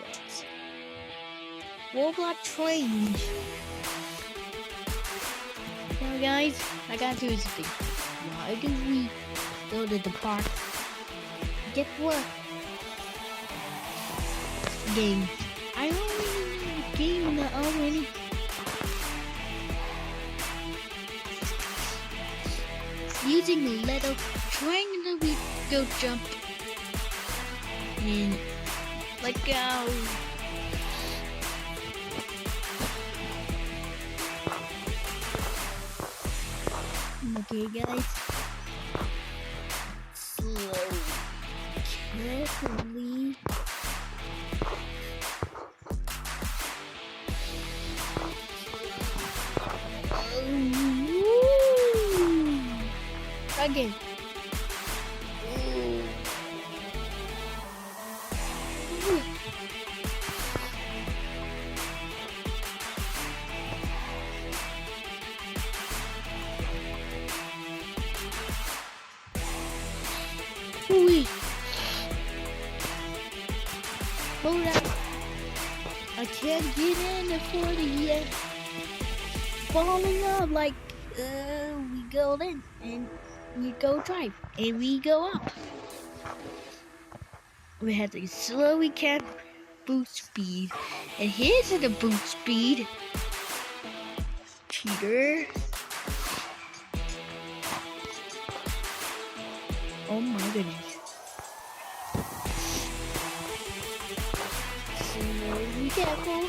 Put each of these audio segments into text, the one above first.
Roblox. Roblox trains. Now guys, I gotta do something. Why do we go to the park? Get what? Game. I already know the game already. Using the little triangle, we go jump and let go. Okay, guys. Slowly, carefully. Again. Wait. Hold on. I can't get in the 40 yet. Falling up like we go in and we go drive and we go up. We have to slow we can boost speed. And here's the boost speed. Cheater. Oh my goodness. So be careful.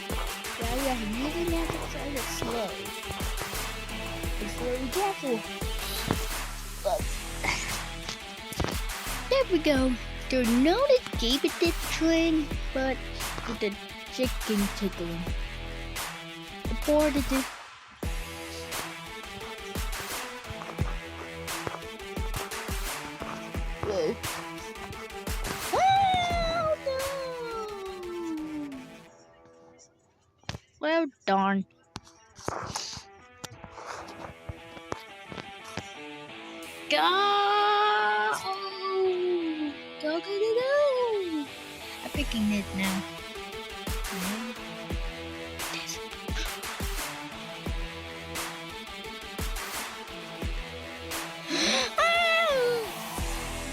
Now we have to use it now to try to slow. Be slow, be careful. Look. There we go. There's no escape at this train, but with the chicken tickling. Aborted it. Whoa. Oh no! Well darn. Go! Go, go, go, go! I'm picking it now.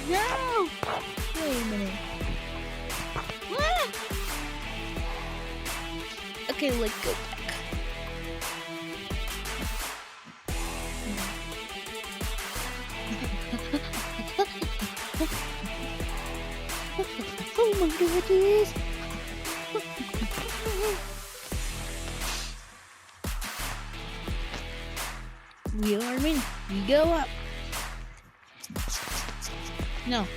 No! Wait a minute. What? Okay, let's go back. Oh my goodness! We are in. We go up. No,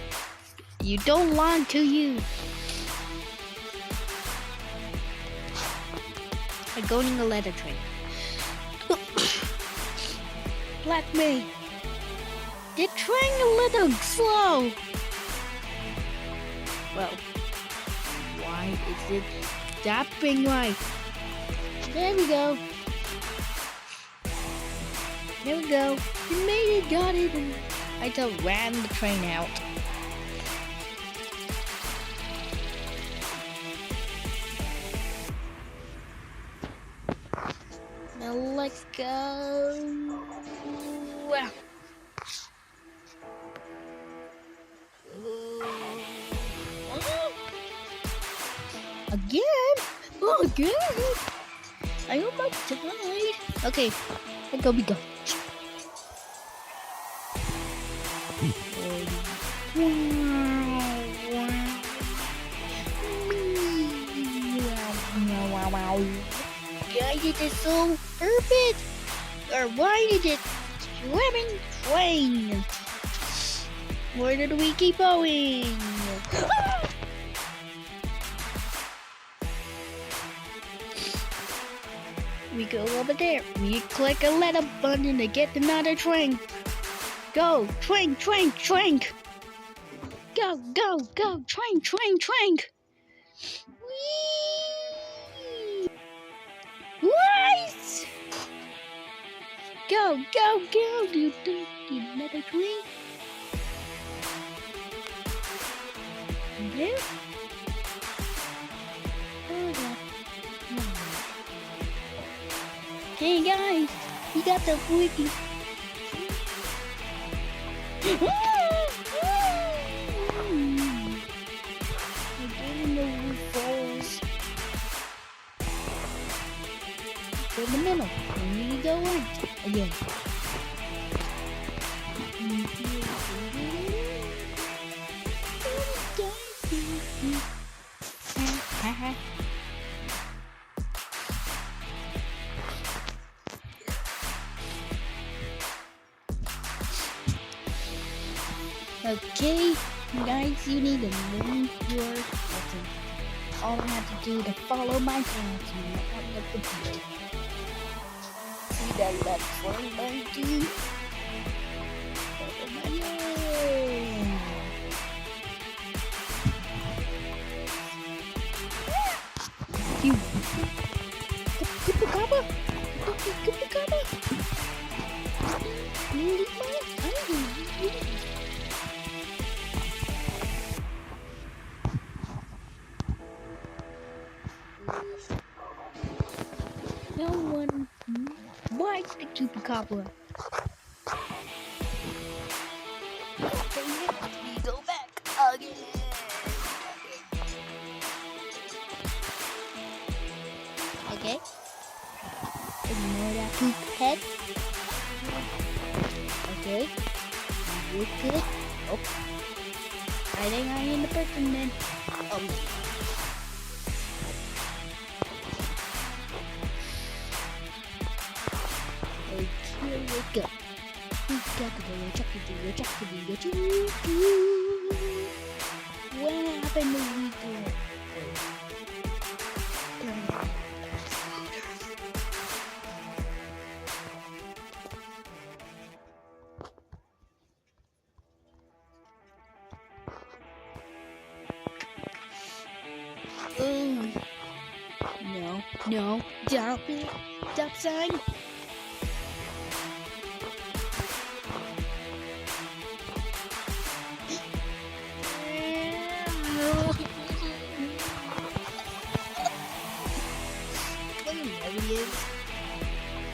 you don't want to use. I'm going in the letter train. Black me. The train a little slow. Well, why is it stopping right? There we go. There we go. We made it, got it. And I just ran the train out. Now let's go. Again? Oh, again? I almost died. Okay, let's go, we go. Why did it so perfect? Or why did it swimming train? Where did we keep going? We go over there. We click a letter button to get another train. Go, train, train, train. Go, go, go, train, train, train. Whee! What? Go, go, go. Do another train. There. Hey guys, you got the wiki. We're getting the falls. Go in the middle. We need to go in again. Okay, guys, you need to learn your lesson. All I have to do to follow my parents and not let the beat. See that left one, learn to follow my name. You. Kupakaba. Kupakaba. No one. Why stick to the cobweb? We go back again. Okay. Ignore that poop head. Okay. You good? Oh. I think I'm in the person then. Oh. Here we go. What happened to we do? No, stop it. Stop sign.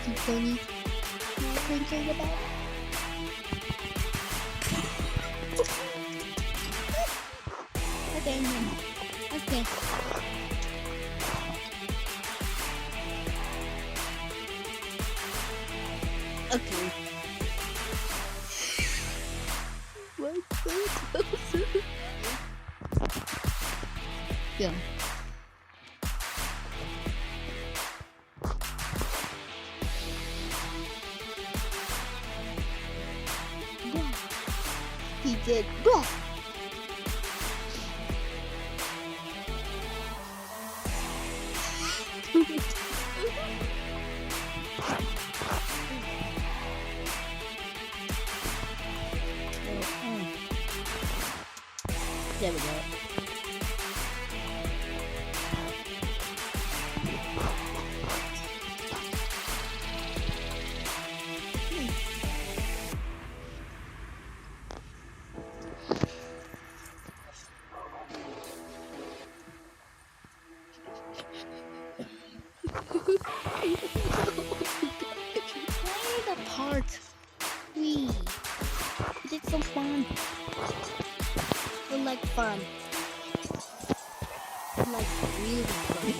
Keep funny. Not thinking about it. Okay, no. Okay. Okay. What? Yeah. He did. Blah. There we go. Play the part. We did some fun. We like fun. Like really fun.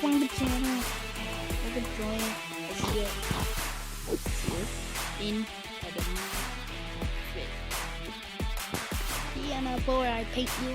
Find the channel. You can join us here in Academy. Yeah, now before I paint you.